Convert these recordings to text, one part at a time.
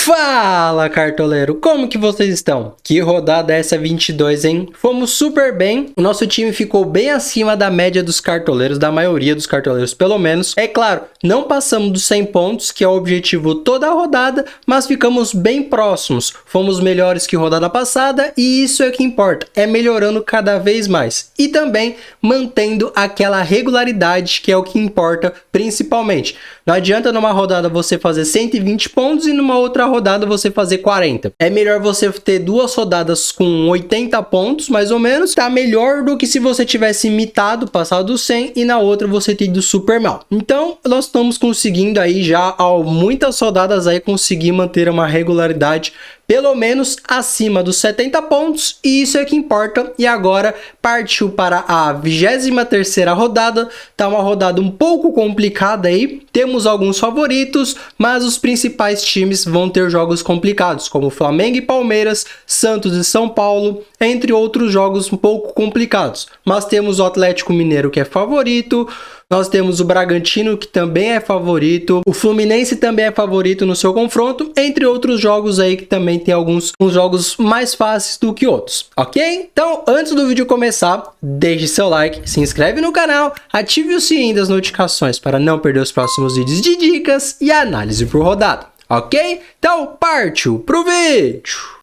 Fala, cartoleiro! Como que vocês estão? Que rodada é essa 22, hein? Fomos super bem, o nosso time ficou bem acima da média dos cartoleiros, da maioria dos cartoleiros pelo menos. É claro, não passamos dos 100 pontos, que é o objetivo toda a rodada, mas ficamos bem próximos. Fomos melhores que rodada passada e isso é o que importa, é melhorando cada vez mais. E também mantendo aquela regularidade que é o que importa principalmente. Não adianta numa rodada você fazer 120 pontos e numa outra rodada você fazer 40. É melhor você ter duas rodadas com 80 pontos, mais ou menos. Tá melhor do que se você tivesse imitado, passado dos 100 e na outra você ter ido super mal. Então, nós estamos conseguindo aí já há muitas rodadas aí conseguir manter uma regularidade pelo menos acima dos 70 pontos, e isso é que importa. E agora partiu para a 23ª rodada, tá uma rodada um pouco complicada aí, temos alguns favoritos, mas os principais times vão ter jogos complicados, como Flamengo e Palmeiras, Santos e São Paulo, entre outros jogos um pouco complicados. Mas temos o Atlético Mineiro, que é favorito, nós temos o Bragantino, que também é favorito, o Fluminense também é favorito no seu confronto, entre outros jogos aí que também tem uns jogos mais fáceis do que outros, ok? Então, antes do vídeo começar, deixe seu like, se inscreve no canal, ative o sininho das notificações para não perder os próximos vídeos de dicas e análise por rodada, ok? Então, partiu pro vídeo!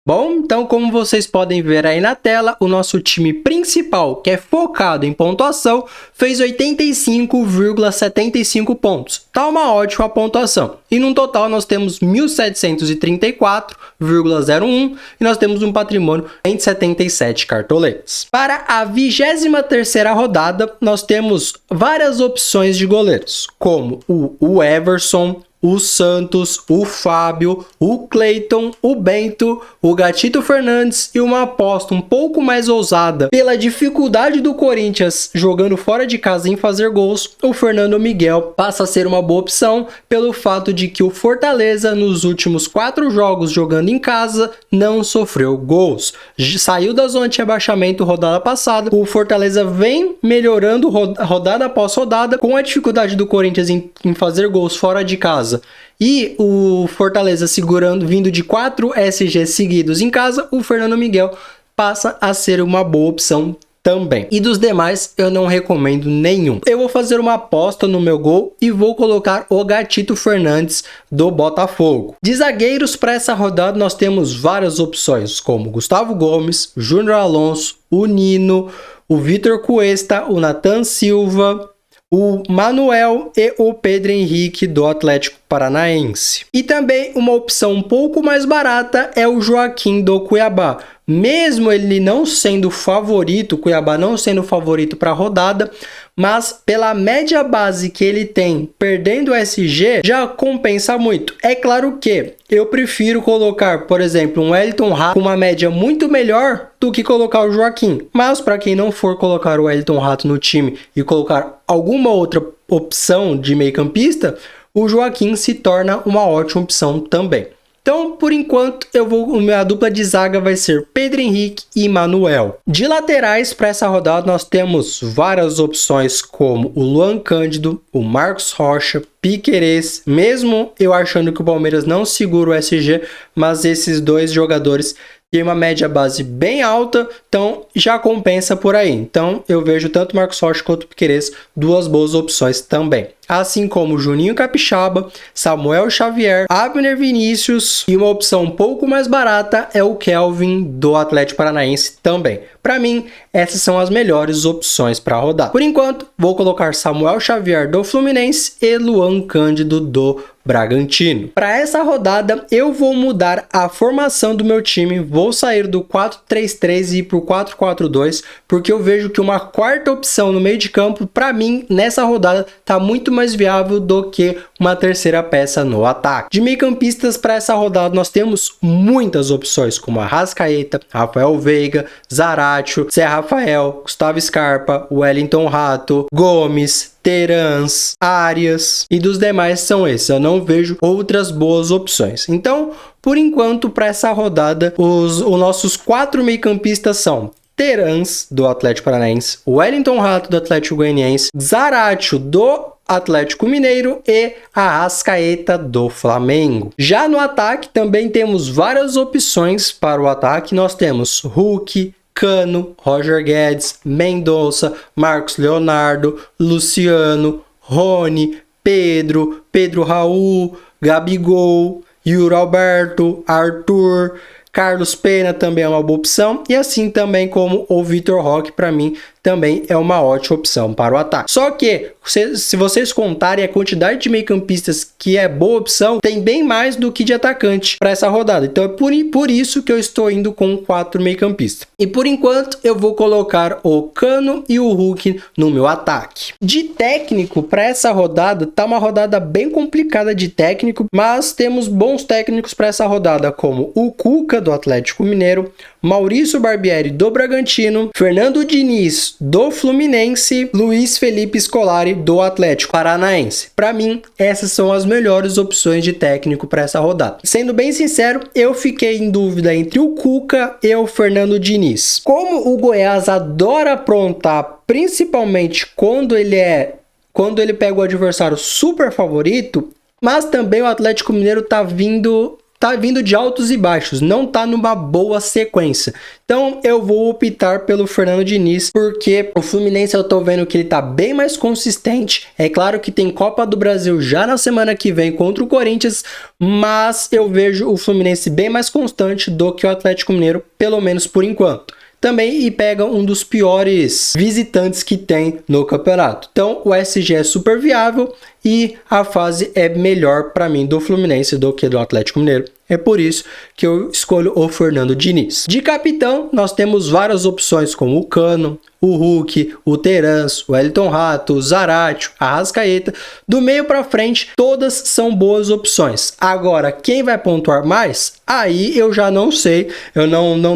Bom, então como vocês podem ver aí na tela, o nosso time principal, que é focado em pontuação, fez 85,75 pontos. Tá uma ótima pontuação. E no total nós temos 1.734,01 e nós temos um patrimônio em 77 cartoletas. Para a 23ª rodada, nós temos várias opções de goleiros, como o Everson, o Santos, o Fábio, o Cleiton, o Bento, o Gatito Fernandes e uma aposta um pouco mais ousada pela dificuldade do Corinthians jogando fora de casa em fazer gols. O Fernando Miguel passa a ser uma boa opção pelo fato de que o Fortaleza nos últimos 4 jogos jogando em casa não sofreu gols. Saiu da zona de rebaixamento rodada passada, o Fortaleza vem melhorando rodada após rodada com a dificuldade do Corinthians em fazer gols fora de casa. E o Fortaleza segurando, vindo de 4 SG seguidos em casa, o Fernando Miguel passa a ser uma boa opção também. E dos demais eu não recomendo nenhum. Eu vou fazer uma aposta no meu gol e vou colocar o Gatito Fernandes do Botafogo. De zagueiros para essa rodada nós temos várias opções, como Gustavo Gomes, Júnior Alonso, o Nino, o Vitor Cuesta, o Nathan Silva, o Manuel e o Pedro Henrique do Atlético Paranaense. E também uma opção um pouco mais barata é o Joaquim do Cuiabá. Mesmo ele não sendo favorito, o Cuiabá não sendo favorito para a rodada, mas pela média base que ele tem, perdendo o SG, já compensa muito. É claro que eu prefiro colocar, por exemplo, um Wellington Rato com uma média muito melhor do que colocar o Joaquim. Mas para quem não for colocar o Wellington Rato no time e colocar alguma outra opção de meio-campista, o Joaquim se torna uma ótima opção também. Então, por enquanto, a dupla de zaga vai ser Pedro Henrique e Manuel. De laterais para essa rodada nós temos várias opções como o Luan Cândido, o Marcos Rocha, Piquerez, mesmo eu achando que o Palmeiras não segura o SG, mas esses dois jogadores têm uma média base bem alta, então já compensa por aí. Então eu vejo tanto Marcos Rocha quanto o Piquerez, duas boas opções também. Assim como Juninho Capixaba, Samuel Xavier, Abner Vinícius e uma opção um pouco mais barata é o Kelvin do Atlético Paranaense também. Para mim, essas são as melhores opções para rodar. Por enquanto, vou colocar Samuel Xavier do Fluminense e Luan Cândido do Bragantino. Para essa rodada, eu vou mudar a formação do meu time, vou sair do 4-3-3 e ir para o 4-4-2, porque eu vejo que uma quarta opção no meio de campo, para mim, nessa rodada, está muito mais viável do que uma terceira peça no ataque. De meio-campistas para essa rodada, nós temos muitas opções, como Arrascaeta, Rafael Veiga, Zaratio, Zé Rafael, Gustavo Scarpa, Wellington Rato, Gomes, Terans, Arias e dos demais são esses. Eu não vejo outras boas opções. Então, por enquanto, para essa rodada, os nossos 4 meio-campistas são Terans, do Atlético Paranaense, Wellington Rato, do Atlético Goianiense, Zaratio, do Atlético Mineiro e Arrascaeta do Flamengo. Já no ataque também temos várias opções para o ataque. Nós temos Hulk, Cano, Roger Guedes, Mendonça, Marcos Leonardo, Luciano, Rony, Pedro Raul, Gabigol, Yuri Alberto, Arthur, Carlos Pena também é uma boa opção, e assim também como o Vitor Roque, para mim, também é uma ótima opção para o ataque. Só que, se vocês contarem a quantidade de meio-campistas que é boa opção, tem bem mais do que de atacante para essa rodada. Então é por isso que eu estou indo com 4 meio-campistas. E por enquanto eu vou colocar o Cano e o Hulk no meu ataque. De técnico, para essa rodada, tá uma rodada bem complicada de técnico, mas temos bons técnicos para essa rodada, como o Cuca, do Atlético Mineiro, Maurício Barbieri, do Bragantino, Fernando Diniz, do Fluminense, Luiz Felipe Scolari, do Atlético Paranaense. Para mim, essas são as melhores opções de técnico para essa rodada. Sendo bem sincero, eu fiquei em dúvida entre o Cuca e o Fernando Diniz. Como o Goiás adora aprontar, principalmente quando ele pega o adversário super favorito, mas também o Atlético Mineiro tá vindo de altos e baixos, não tá numa boa sequência. Então eu vou optar pelo Fernando Diniz, porque o Fluminense eu tô vendo que ele tá bem mais consistente. É claro que tem Copa do Brasil já na semana que vem contra o Corinthians, mas eu vejo o Fluminense bem mais constante do que o Atlético Mineiro, pelo menos por enquanto. Também e pega um dos piores visitantes que tem no campeonato. Então o SG é super viável e a fase é melhor para mim do Fluminense do que do Atlético Mineiro. É por isso que eu escolho o Fernando Diniz. De capitão, nós temos várias opções como o Cano, o Hulk, o Terans, o Wellington Rato, o Zaratio, a Arrascaeta. Do meio para frente, todas são boas opções. Agora, quem vai pontuar mais? Aí eu já não sei.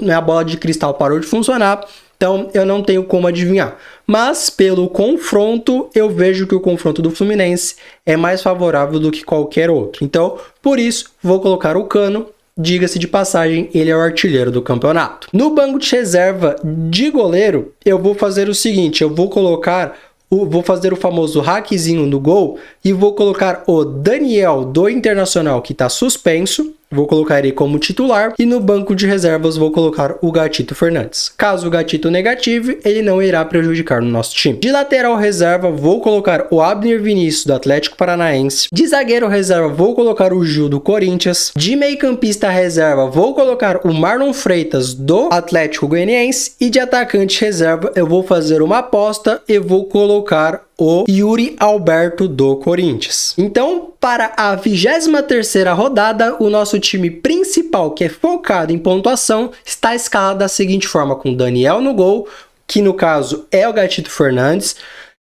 Minha bola de cristal parou de funcionar. Então eu não tenho como adivinhar. Mas pelo confronto, eu vejo que o confronto do Fluminense é mais favorável do que qualquer outro. Então, por isso, vou colocar o Cano. Diga-se de passagem, ele é o artilheiro do campeonato. No banco de reserva de goleiro, eu vou fazer o seguinte, eu vou fazer o famoso hackzinho no gol e vou colocar o Daniel do Internacional, que está suspenso. Vou colocar ele como titular e no banco de reservas vou colocar o Gatito Fernandes. Caso o Gatito negative, ele não irá prejudicar no nosso time. De lateral reserva, vou colocar o Abner Vinícius do Atlético Paranaense. De zagueiro reserva, vou colocar o Gil do Corinthians. De meio-campista reserva, vou colocar o Marlon Freitas do Atlético Goianiense. E de atacante reserva, eu vou fazer uma aposta e vou colocar o Yuri Alberto do Corinthians. Então, para a 23ª rodada, o nosso time principal, que é focado em pontuação, está escalado da seguinte forma, com Daniel no gol, que no caso é o Gatito Fernandes.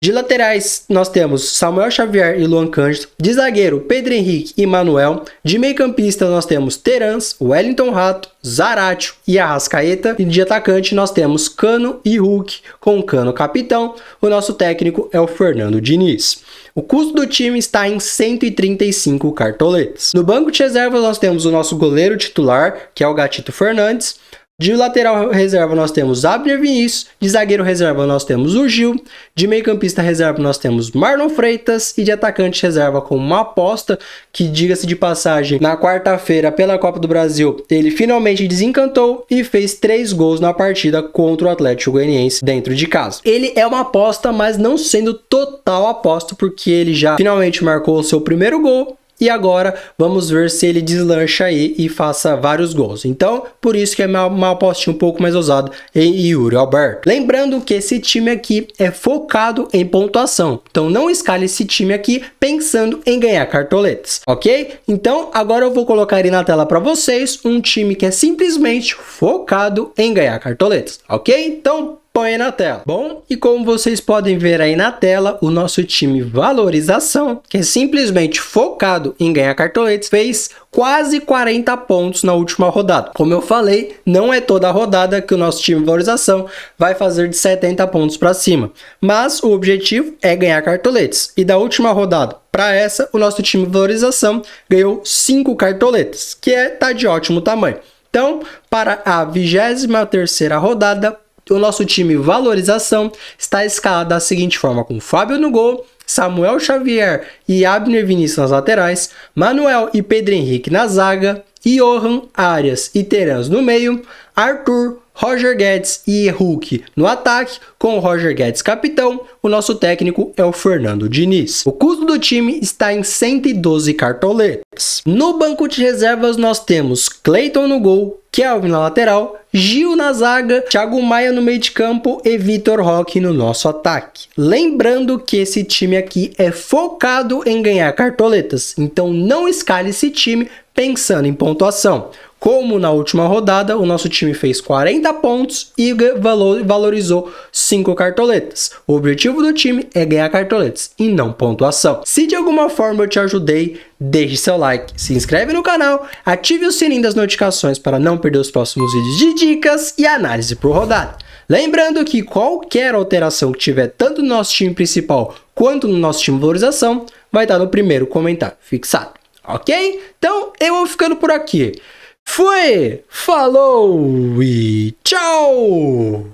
De laterais, nós temos Samuel Xavier e Luan Cândido. De zagueiro, Pedro Henrique e Manuel. De meio-campista, nós temos Terans, Wellington Rato, Zaratio e Arrascaeta. E de atacante, nós temos Cano e Hulk, com Cano capitão. O nosso técnico é o Fernando Diniz. O custo do time está em 135 cartoletas. No banco de reservas, nós temos o nosso goleiro titular, que é o Gatito Fernandes. De lateral reserva nós temos Abner Vinícius, de zagueiro reserva nós temos o Gil, de meio-campista reserva nós temos Marlon Freitas e de atacante reserva com uma aposta que, diga-se de passagem, na quarta-feira pela Copa do Brasil, ele finalmente desencantou e fez 3 gols na partida contra o Atlético Goianiense dentro de casa. Ele é uma aposta, mas não sendo total aposta, porque ele já finalmente marcou o seu primeiro gol. E agora vamos ver se ele deslancha aí e faça vários gols. Então, por isso que é uma apostinha um pouco mais ousada em Yuri Alberto. Lembrando que esse time aqui é focado em pontuação. Então não escale esse time aqui pensando em ganhar cartoletas, ok? Então agora eu vou colocar aí na tela para vocês um time que é simplesmente focado em ganhar cartoletas, ok? Então põe aí na tela. Bom, e como vocês podem ver aí na tela, o nosso time Valorização, que é simplesmente focado em ganhar cartoletes, fez quase 40 pontos na última rodada. Como eu falei, não é toda a rodada que o nosso time Valorização vai fazer de 70 pontos para cima, mas o objetivo é ganhar cartoletes. E da última rodada para essa, o nosso time Valorização ganhou 5 cartoletas, que tá de ótimo tamanho. Então, para a 23ª rodada, o nosso time Valorização está escalado da seguinte forma, com Fábio no gol, Samuel Xavier e Abner Vinícius nas laterais, Manuel e Pedro Henrique na zaga, Johan, Arias e Terans no meio, Arthur, Roger Guedes e Hulk no ataque, com o Roger Guedes capitão. O nosso técnico é o Fernando Diniz. O custo do time está em 112 cartoletas. No banco de reservas nós temos Cleiton no gol, Kelvin na lateral, Gil na zaga, Thiago Maia no meio de campo e Vitor Roque no nosso ataque. Lembrando que esse time aqui é focado em ganhar cartoletas, então não escale esse time pensando em pontuação. Como na última rodada, o nosso time fez 40 pontos e valorizou 5 cartoletas. O objetivo do time é ganhar cartoletas e não pontuação. Se de alguma forma eu te ajudei, deixe seu like, se inscreve no canal, ative o sininho das notificações para não perder os próximos vídeos de dicas e análise por rodada. Lembrando que qualquer alteração que tiver tanto no nosso time principal quanto no nosso time Valorização vai estar no primeiro comentário fixado, ok? Então eu vou ficando por aqui. Fui, falou e tchau!